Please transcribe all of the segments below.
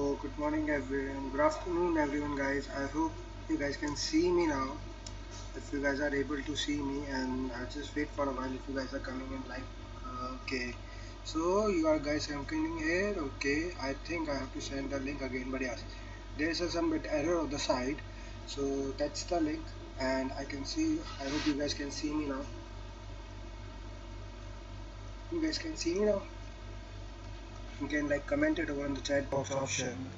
So, good morning everyone, good afternoon everyone guys. I hope you guys can see me now. If you guys are able to see me, and I'll just wait for a while if you guys are coming in like, okay. So, you are guys coming here, okay. I think I have to send the link again, but yes, there's some bit error on the side. So, that's the link, and I can see, I hope you guys can see me now. You guys can see me now. You can like comment it over in the chat box option.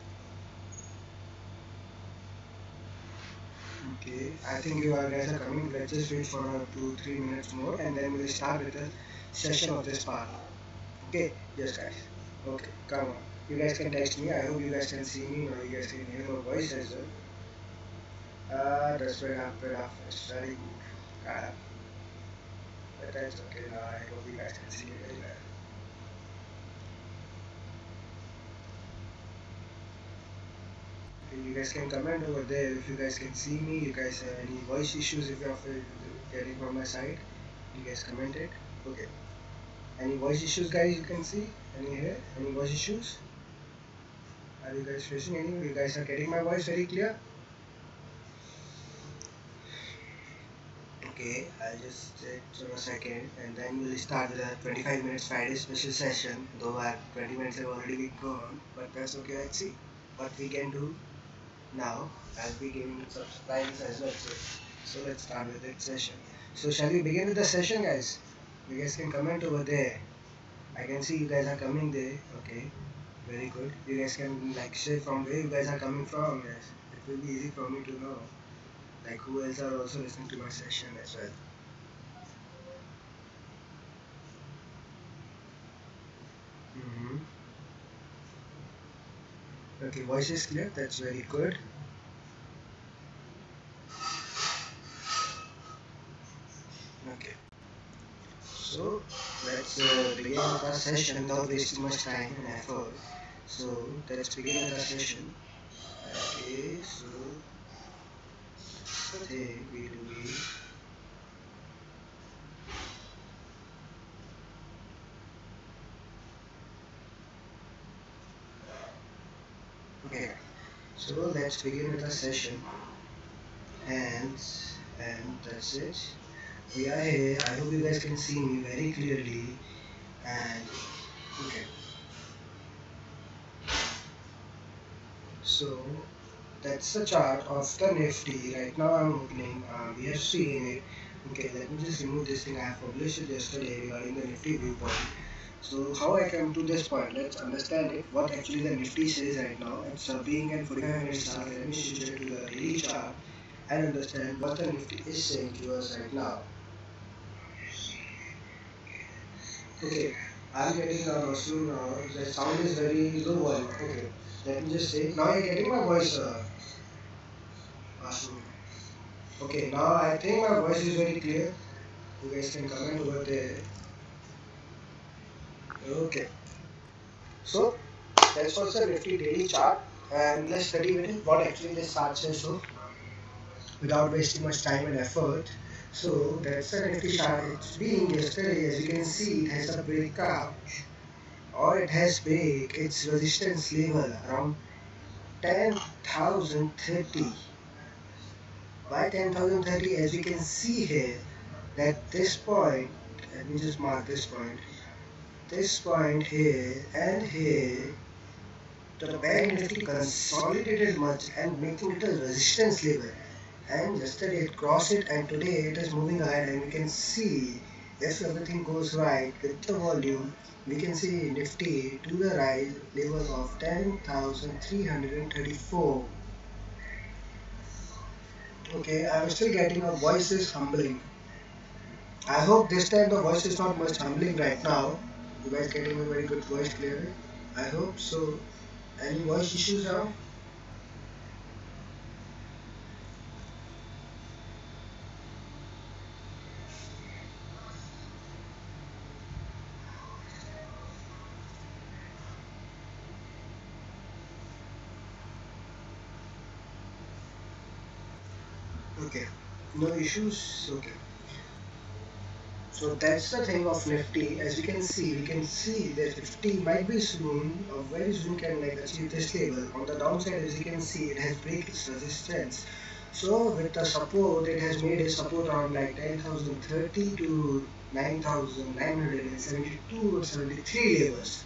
Okay, I think you are guys are coming. Let's just wait for 2-3 minutes more and then we'll start with the session of this part. Okay, yes guys. Okay, come on. You guys can text me. I hope you guys can see me or you guys can hear my voice as well. That's very up. It's very good. But that's okay now. I hope you guys can see it as well. Okay, you guys can comment over there if you guys can see me. You guys have any voice issues if you are getting from my side. You guys comment it. Okay. Any voice issues, guys? You can see any here? Any voice issues? Are you guys facing any? You guys are getting my voice very clear? Okay, I'll just take for a second and then we'll start with a 25 minutes Friday special session. Though our 20 minutes have already been gone, but that's okay. Let's see what we can do now. I'll be giving some surprises as well. So let's start with that session. So shall we begin with the session, guys? You guys can comment over there. I can see you guys are coming there. Okay. Very good. You guys can like share from where you guys are coming from. Yes, it will be easy for me to know like who else are also listening to my session as well. Mm-hmm. Okay, voice is clear. That's very good. Okay, so let's begin with our session without wasting much time and effort. So let's begin with our session. Okay, so first thing we do is okay. So let's begin with our session, and that's it. We are here. I hope you guys can see me very clearly. And okay, so that's the chart of the Nifty. Right now I'm opening. We have seen it. Okay, let me just remove this thing. I have published it yesterday regarding the Nifty viewpoint. So how I come to this point? Let's understand it. What actually the Nifty says right now. It's being in 45 minutes chart. Let me switch it to the daily chart and understand what the Nifty is saying to us right now. Okay, I'm getting soon. The sound is very low volume. Okay, let me just say. Now you're getting my voice, Asu. Okay, now I think my voice is very clear. You guys can comment over there. Okay, so that's was the Nifty daily chart, and let's study with it what actually this chart says. So, without wasting much time and effort. So that's the Nifty chart. It's been yesterday, as you can see, it has a breakout, or it has break its resistance level around 10,030. Why 10,030? As we can see here, that this point, let me just mark this point here and here, the bank Nifty consolidated much and making it a resistance level. And yesterday it crossed it, and today it is moving ahead, and we can see if everything goes right with the volume, we can see Nifty to the rise level of 10,334. Okay, I'm still getting a voice is humbling. I hope this time the voice is not much humbling right now. You guys getting a very good voice clearly? I hope so. Any voice issues now? Okay. No issues? Okay. So that's the thing of Nifty. As we can see that Nifty might be soon, or very soon can like achieve this level. On the downside, as you can see, it has break its resistance. So with the support, it has made a support around like 10,030 to 9,972 or 73 levels.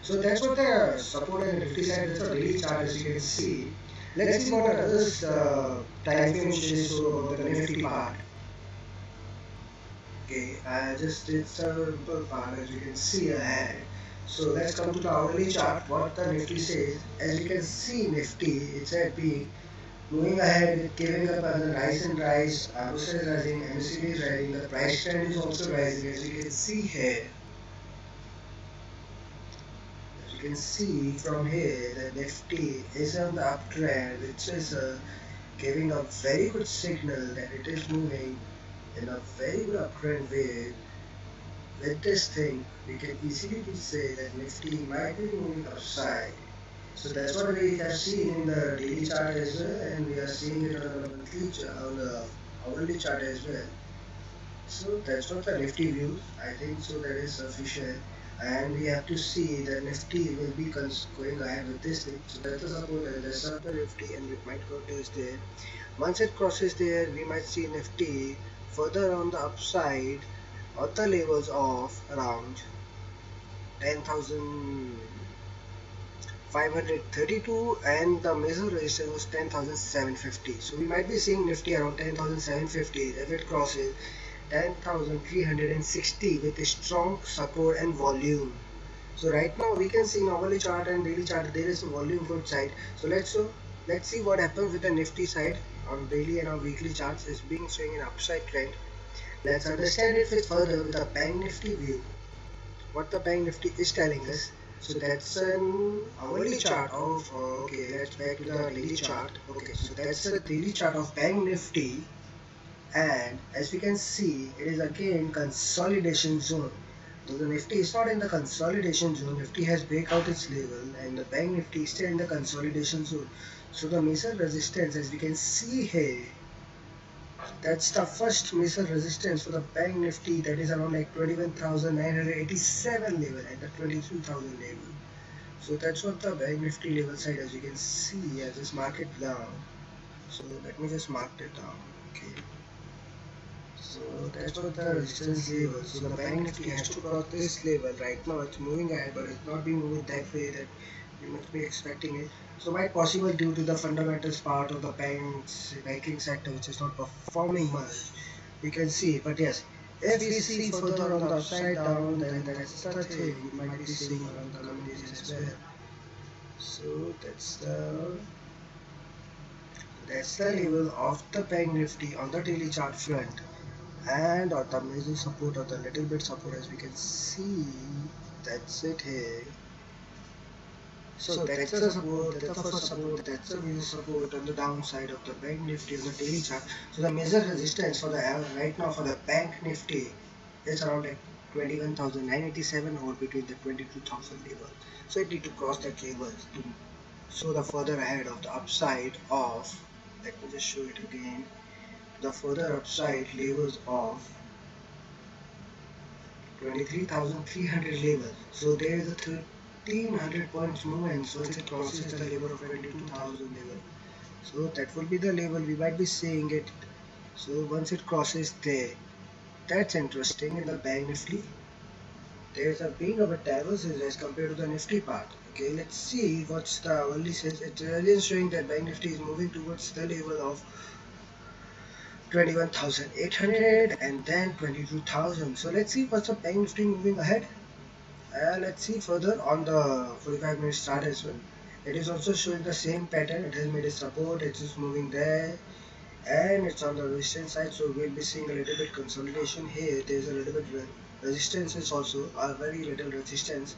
So that's what the support and the Nifty side. That's the daily chart as you can see. Let's see what are others time frame shows about the Nifty part. Okay, I just did simple part as you can see ahead. So let's come to the hourly chart. What the Nifty says. As you can see, Nifty it's at peak, moving ahead, with giving up on the rise and rise. Abusa is rising, MACD is rising. The price trend is also rising, as you can see here. As you can see from here, the Nifty is on the uptrend, which is giving a very good signal that it is moving in a very good uptrend way. With this thing, we can easily say that Nifty might be moving upside. So that's what we have seen in the daily chart as well, and we are seeing it on the monthly chart, on the hourly chart as well. So that's what the Nifty views. I think so that is sufficient. And we have to see that Nifty will be going ahead with this thing. So that's the support and that's not the Nifty, and it might go to there. Once it crosses there, we might see Nifty further on the upside at the levels of around 10,532, and the major resistance was 10,750. So we might be seeing Nifty around 10,750 if it crosses 10,360 with a strong support and volume. So right now we can see in hourly chart and daily chart there is a volume good side. So let's see what happens with the Nifty side on daily and on weekly charts. Is being showing an upside trend. Let's understand it with further with the Bank Nifty view. What the Bank Nifty is telling us. So that's an hourly chart of okay. Let's back to the daily chart. Okay, so that's the daily chart of Bank Nifty, and as we can see, it is again consolidation zone. So the Nifty is not in the consolidation zone. Nifty has break out its level, and the Bank Nifty is still in the consolidation zone. So the major resistance, as we can see here, that's the first major resistance for the Bank Nifty, that is around like 21,987 level and the 22,000 level. So that's what the Bank Nifty level side, as you can see. I just mark it down. So let me just mark it down. Okay. So that's what the resistance level. So the Bank Nifty has to cross this level. Right now it's moving ahead, but it's not being moving that way that you must be expecting it. So might possible due to the fundamentals part of the banking sector, which is not performing much. We can see, but yes, if we see further on the upside down, then that's the thing we might be seeing around the coming days as well. So that's the level of the Bank Nifty on the daily chart front, and on the major support or the little bit support, as we can see. That's it here. So that's the support, that's the first support, that's the major support on the downside of the Bank Nifty on the daily chart. So the major resistance for the right now for the Bank Nifty is around like 21,987 or between the 22,000 level. So it need to cross that level to show the further ahead of the upside of, let me just show it again, the further upside levels of 23,300 level. So there is a 1,300 points movement once it crosses the level of 22,000 level. So that will be the level we might be seeing it. So once it crosses there, that's interesting in the Bank Nifty. There's a being of a divergence as compared to the Nifty part. Okay, let's see what's the hourly says. It's really showing that Bank Nifty is moving towards the level of 21,800 and then 22,000. So let's see what's the Bank Nifty moving ahead. Let's see further on the 45 minutes chart as well. It is also showing the same pattern. It has made a support, it is moving there, and it's on the resistance side. So we'll be seeing a little bit consolidation here. There's a little bit resistance is also a very little resistance.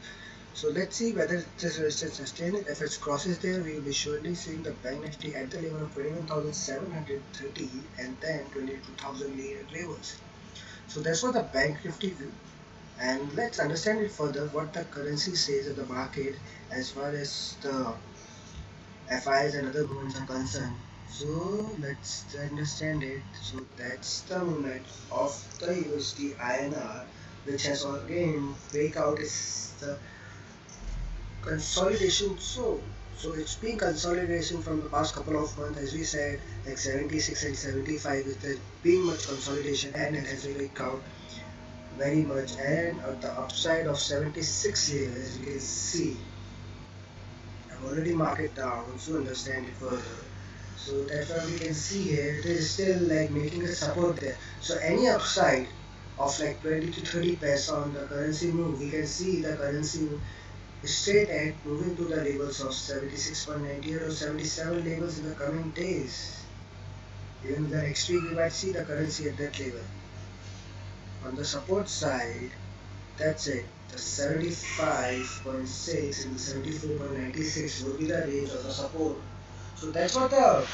So let's see whether this resistance sustains. If it crosses there, we will be surely seeing the Bank Nifty at the level of 21,730 and then 22,000 levels. So that's what the Bank Nifty view. And let's understand it further what the currency says in the market as far as the FIs and other movements are concerned. So let's understand it. So that's the movement of the USD INR, which has again breakout is the consolidation. So it's been consolidation from the past couple of months, as we said, like 76 and 75. With there being much consolidation, and it has breakout very much. And at the upside of 76 here, as you can see, I've already marked it down to understand it further. So that's what we can see here. It is still like making a support there. So any upside of like 20 to 30 paisa on the currency move, we can see the currency move straight at moving to the levels of 76.98 or 77 levels in the coming days. Even the next week we might see the currency at that level. On the support side, that's it. The 75.6 and the 74.96 will be the range of the support. So that's what the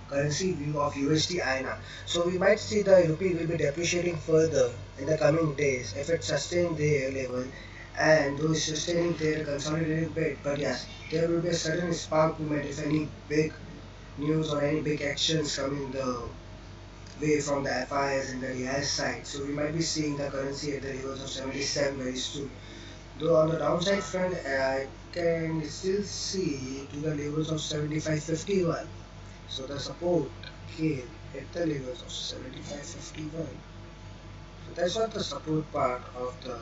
currency view of USD INR. So we might see the rupee will be depreciating further in the coming days if it sustains their level and those sustaining their consolidated bit. But yes, there will be a sudden spark movement if any big news or any big actions coming the way from the FIs and the real side. So we might be seeing the currency at the levels of 77 very soon. Though on the downside front, I can still see to the levels of 75.51. So the support came at the levels of 75.51. So that's what the support part of the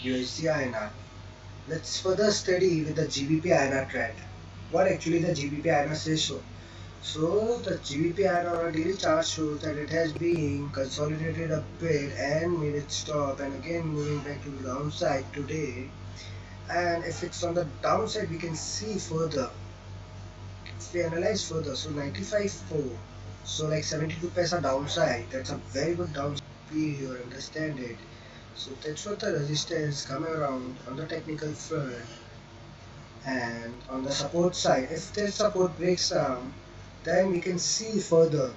USD INR. Let's further study with the GBP INR trend. What actually the GBP INR says so. So the GBP INR on a daily chart shows that it has been consolidated a bit and made it stop and again moving back to the downside today. And if it's on the downside, we can see further. If we analyze further, so 95.4, so like 72 paisa downside, that's a very good downside period, understand it. So that's what the resistance coming around on the technical front. And on the support side, if this support breaks down, then we can see further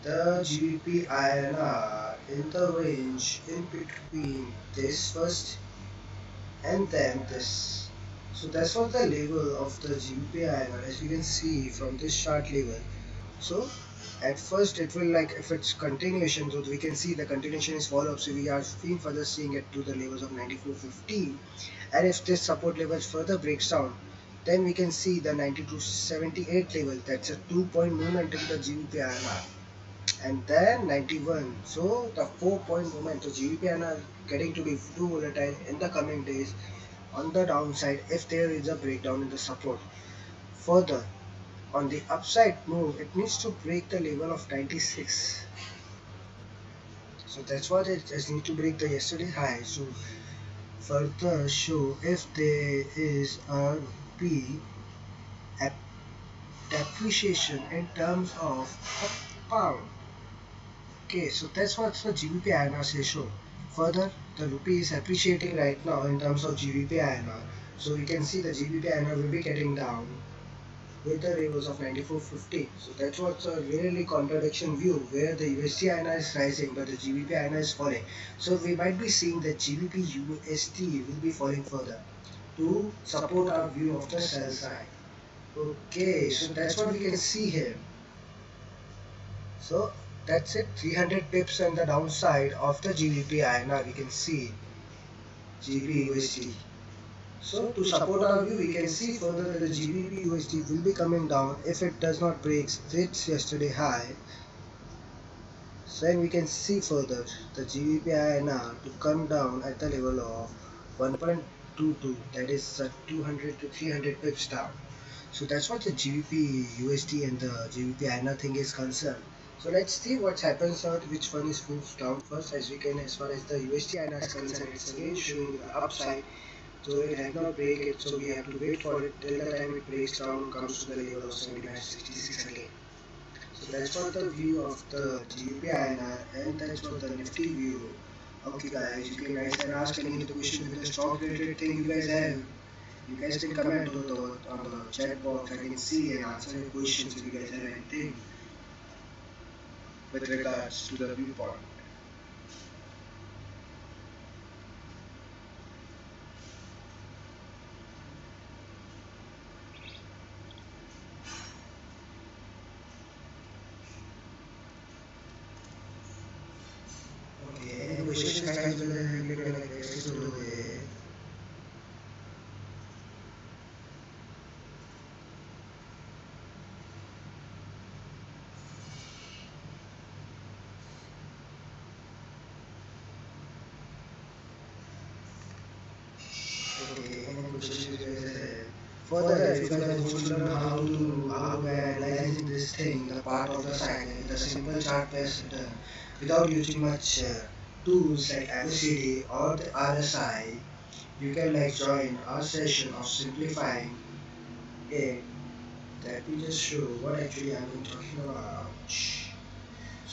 the GBP INR in the range in between this first and then this. So that's what the level of the GBP INR, as you can see from this chart level. So at first it will like if it's continuation, so we can see the continuation is follow up. So we are being further seeing it to the levels of 94.15, and if this support levels further breaks down, then we can see the 92.78 level. That's a 2-point movement in the GBP INR, and then 91. So the 4-point movement. So GBP INR getting to be too volatile in the coming days on the downside if there is a breakdown in the support. Further, on the upside move, it needs to break the level of 96. So that's what it just need to break the yesterday high. So further show if there is a P depreciation in terms of a pound. Okay, so that's what the GBP INR says show. Further, the rupee is appreciating right now in terms of GBP INR. So we can see the GBP INR will be getting down with the levels of 94.50. So that's what's a really contradiction view where the USD INR is rising but the GBP INR is falling. So we might be seeing that GBP USD will be falling further to support our view of the sell side. Okay, so that's what we can see here. So that's it, 300 pips on the downside of the GBP INR. We can see GBP USD. So to support our view, we can see further that the GBP USD will be coming down if it does not break its yesterday high. So then we can see further the GBP INR to come down at the level of 1.22, that is 200 to 300 pips down. So that's what the GBP USD and the GBP INR thing is concerned. So let's see what happens out, which one is moves down first. As we can, as far as the USD INR is concerned, it's again showing the upside. So it has not break it, so we have to wait for it till the time it breaks down, comes to the level of 79.66 again. So that's what the view of the GBP INR, and that's what the Nifty view. Okay guys, you guys can ask any of the questions with the stock related thing you guys have. You guys can comment on the chat box. I can see and answer your questions if you guys have anything with regards to the viewpoint. Guys welcome to further, if you guys want to learn how to analyzing this thing, the part of the cycle, the simple chart based without using much tools like ABCD or the RSI, you can like join our session of simplifying it. Let me just show what actually I'm talking about.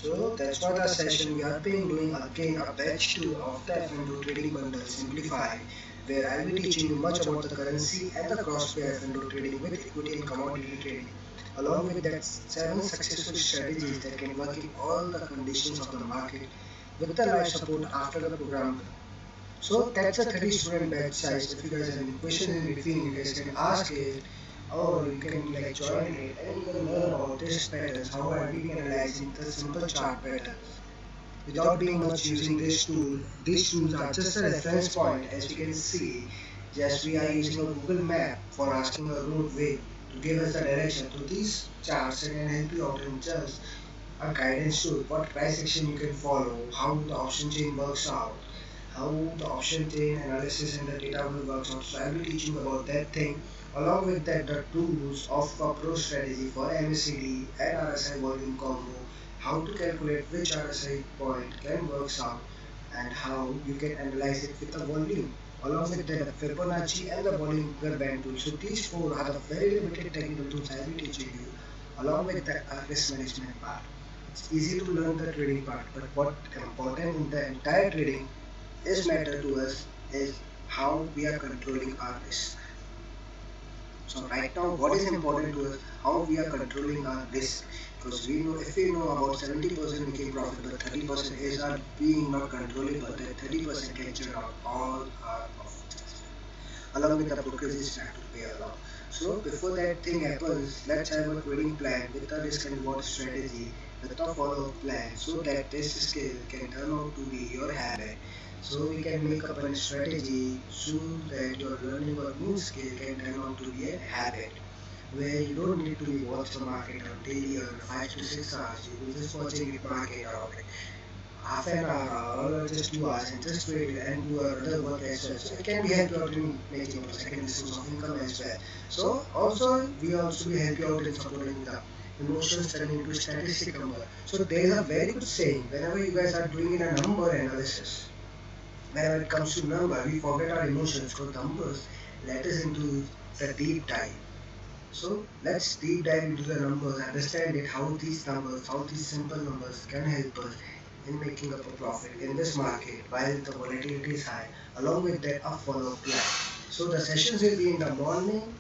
So that's what our session we are being doing again a batch 2 of the F&O trading bundle simplified, where I will be teaching you much about the currency and the cross-pair F&O trading with equity and commodity trading, along with that 7 successful strategies that can work in all the conditions of the market with the live support after the program. So that's a 30 student batch size. If you guys have any questions in between, you guys can ask it, or you can like join it and you can learn about this patterns, how are we analyzing the simple chart patterns without being much using this tool. These tools are just a reference point. As you can see, just we are using a Google map for asking a roadway to give us the direction. So these charts can help you out in just a guidance tool, what price action you can follow, how the option chain works out, how the option chain analysis and the data will work out. So I will be teaching about that thing. Along with that, the tools of a pro strategy for MACD and RSI volume combo, how to calculate which RSI point can work out, and how you can analyze it with the volume. Along with that, the Fibonacci and the volume band tool. So these four are the very limited technical tools I will be teaching you, along with the risk management part. It's easy to learn the trading part, but what important in the entire trading is matter to us is how we are controlling our risk. So right now, what is important to us, how we are controlling our risk. Because we know, if we know about 70% making profit, but 30% is our being not controllable, that 30% can churn out all our profits, along with the brokerage stack to pay along. So before that thing happens, let's have a trading plan with a risk and reward strategy with a follow-up plan, so that this skill can turn out to be your habit. So we can make up a strategy so that your learning or new skill can turn out to be a habit, where you don't need to be watch the market on daily or 5 to 6 hours. You will just watching it market around half an hour or just 2 hours and just wait and do other work as well. So it can be help you out in making a second source of income as well. So also we also will help you out in supporting the emotions turning into statistic number. So there is a very good saying, whenever you guys are doing in a number analysis, whenever it comes to number, we forget our emotions because numbers let us into the deep dive. So let's deep dive into the numbers, understand it, how these numbers, how these simple numbers can help us in making up a profit in this market while the volatility is high, along with that a follow-up plan. So the sessions will be in the morning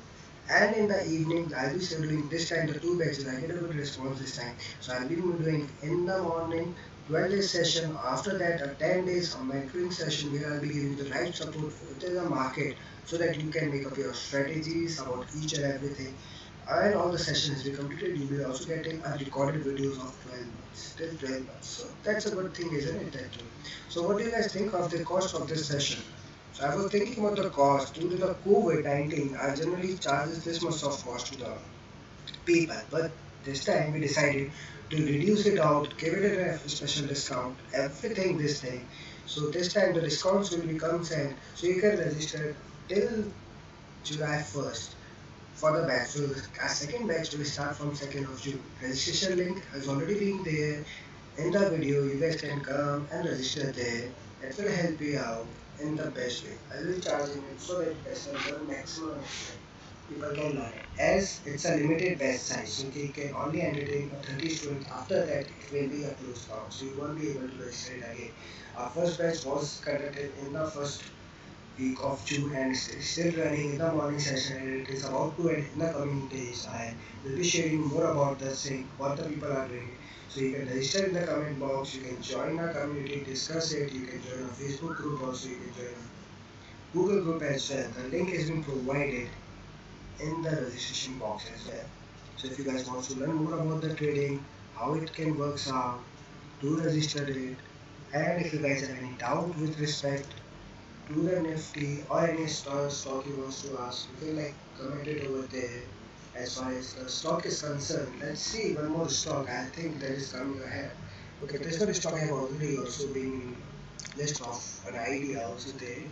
and in the evening. I'll be scheduling this time the two batches. I get a good response this time. So I'll be doing in the morning 12 days session. After that, a 10 days of mentoring session where I'll be giving you the right support within the market so that you can make up your strategies about each and everything. And all the sessions we completed, you will also getting a recorded videos of 12 months, till 12 months. So that's a good thing, isn't it? That too. So what do you guys think of the cost of this session? So I was thinking about the cost due to the COVID-19. I generally charges this much of cost to the people, but this time we decided to reduce it out, give it a special discount, everything this thing. So this time the discounts will become sent, so you can register till July 1st for the batch. So our second batch will start from 2nd of June. Registration link has already been there in the video. You guys can come and register there. That will help you out in the best way. I will be charging it so that you guys can learn maximum people can learn. As it's a limited batch size, so you can only entertain a 30 students. After that, it will be a closed box, so you won't be able to register it again. Our first batch was conducted in the first week of June and it's still running in the morning session, and it is about to end in the coming days. I will be sharing more about the thing, what the people are doing. So you can register in the comment box, you can join our community, discuss it, you can join our Facebook group also, you can join our Google group as well. The link has been provided in the registration box as well. So if you guys want to learn more about the trading, how it can work out, do register it. And if you guys have any doubt with respect to the Nifty or any stock you want to ask, you can like comment it over there. As far as the stock is concerned, let's see one more stock. I think that is coming ahead. Okay, this one stock I have already also been list of an idea also there.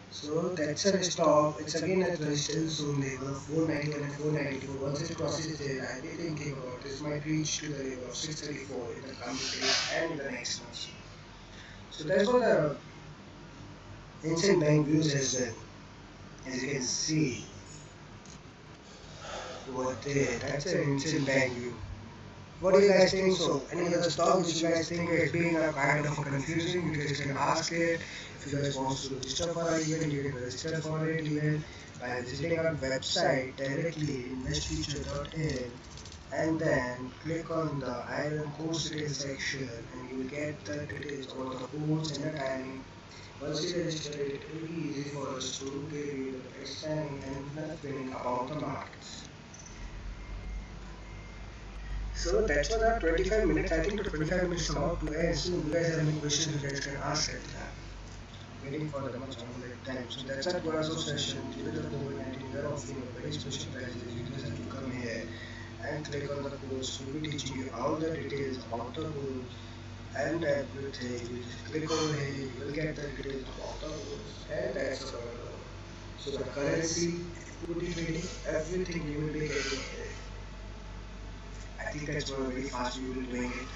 So that's a stock. It's again at resistance zone level 491 and 494. Once it crosses there, I'll be thinking about this might reach to the level of 634 in the coming days and in the next month. So that's for the ancient bank views as well. As you can see over there, that's an ancient bank view. What do you guys think so? Any other stock which you guys think has been a kind of a confusing? You guys can ask it. If you guys want to register for an event, you can register for it even by visiting our website directly investfuture.in and then click on the iron course details section and you will get the details about the course and the timing. Once you register it, it will be easy for us to give you the understanding and nothing about the markets. So that's for the 25 minutes. I think the 25 minutes is about to end soon. You guys have any questions, you guys can ask it. Waiting for the much longer time. So that's our Guazo session. Due to the COVID-19, we are offering a very special prices. You just have to come here and click on the course. We'll be teaching you all the details about the course and everything. You just click over here, you will get the details about the course. And that's all. So the currency, equity trading, everything you will be getting here. I think that's why very fast we will be doing it.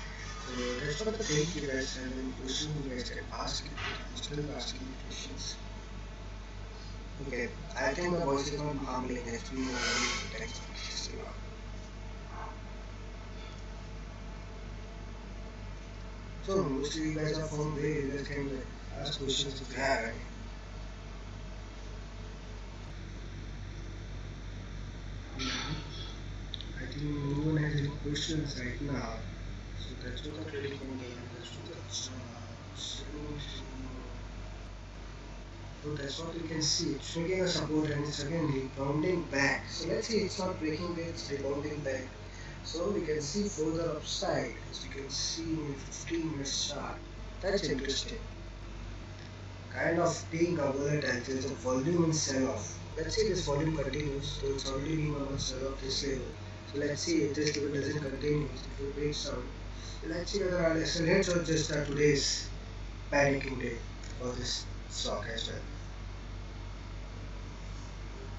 So that's what the thing you guys have any questions you guys can ask it. I'm still asking you questions. Okay, I think my voice is not humbling, it's been a text messages a lot. So mostly you guys are from where you guys can like, ask questions if you have any. I think no one has any questions right now. So that's what the trading game is. So that's what you can see. It's making a support and it's again rebounding back. So let's see, it's not breaking it, it's rebounding back. So we can see further upside as we can see in 15 minutes chart. That's interesting. Kind of being a volatile, there's a volume in sell off. Let's see this volume continues. So it's already been on sell off this level. So let's see if this level doesn't continue, if it breaks down. So let's see whether I'll accelerate or just today's panicking day for this stock as well.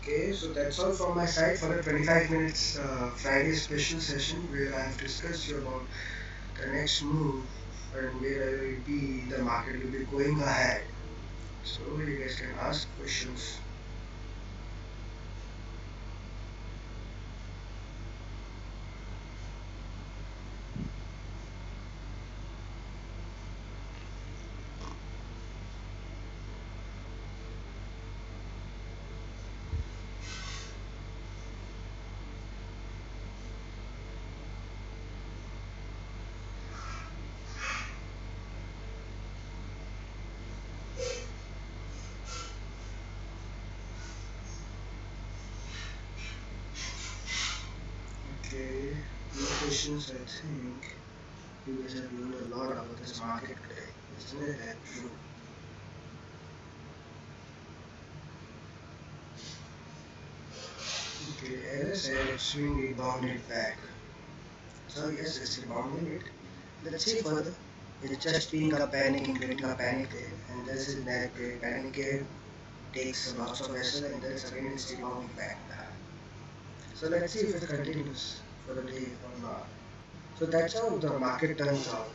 Okay, so that's all from my side for the 25 minutes Friday special session where I have discussed you about the next move and where will be the market will be going ahead. So you guys can ask questions. Okay, no questions. I think you guys have learned a lot about this market today. Isn't it that true? Okay, as I said, it's being rebounded back. So yes, it's rebounding it. Let's see further. It's just being a panicking, creating a panic there, and this is that panic here takes lots of vessel and then again it's rebounding back. So let's see if it continues for the day or not. So that's how the market turns out.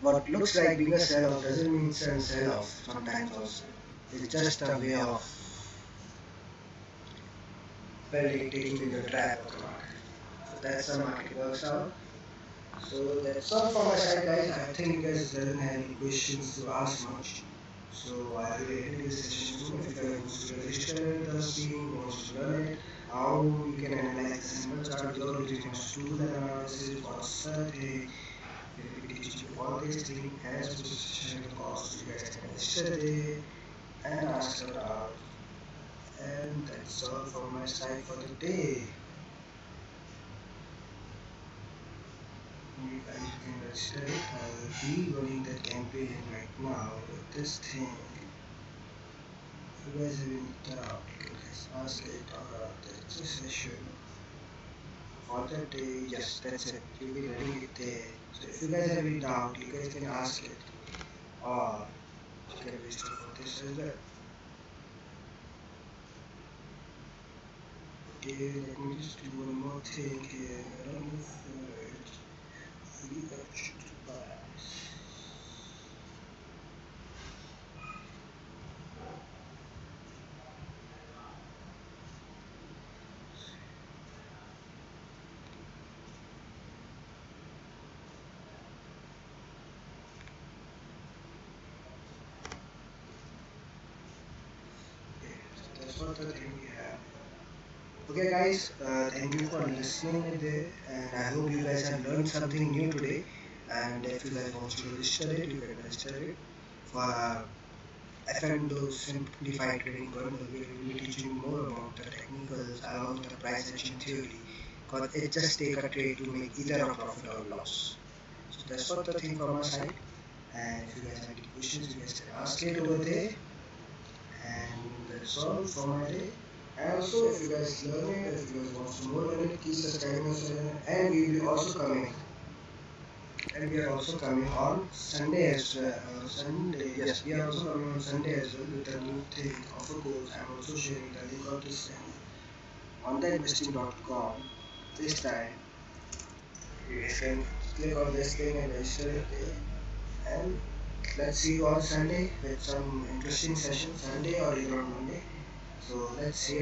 What looks like being a sell-off doesn't mean it's a sell-off sometimes also. It's just a way of building, taking in the trap of the market. So that's how market works out. So that's all from my side guys. I think you guys doesn't have any questions to ask much. So I will end this session soon. If you guys want to register the scheme, wants to learn it, how you can analyze the simple chart without using stool analysis, what's the day, we will be teaching you all these things as we share the cost. You guys can register there and ask it out. And that's all from my side for the day. You guys can register it. I'll be running that campaign right now with this thing. If you guys have any doubt, you can just ask it or that's a session. For that day, yes, that's it. You'll be running it there. So if you guys have any doubt, you guys can ask it or you can register for this as well. Okay, let me just do one more thing here. I don't know if it's free option to buy. Okay, so that's what the thing we have. Okay, guys, thank you for listening today, and I hope you guys have learned something new today. And if you guys want to register it, you can register it for our FMDO Simplified Trading Bundle, where we will be teaching more about the technicals along with the price action theory. Because it just take a trade to make either a profit or loss. So that's what the thing from my side. And if you guys have any questions, you guys can ask it over there. And that's all for my day. And also, if you guys learn it, if you guys want some more on it, please subscribe my channel. And we will be also coming. And we are also coming on Sunday as well. Sunday, yes, we are also coming on Sunday as well with a new thing, offer codes. I'm also sharing the link of this thing on theinvesting.com. This time, you guys can click on this thing and register it there. And let's see you on Sunday with some interesting session, Sunday or either on Monday. So let's see.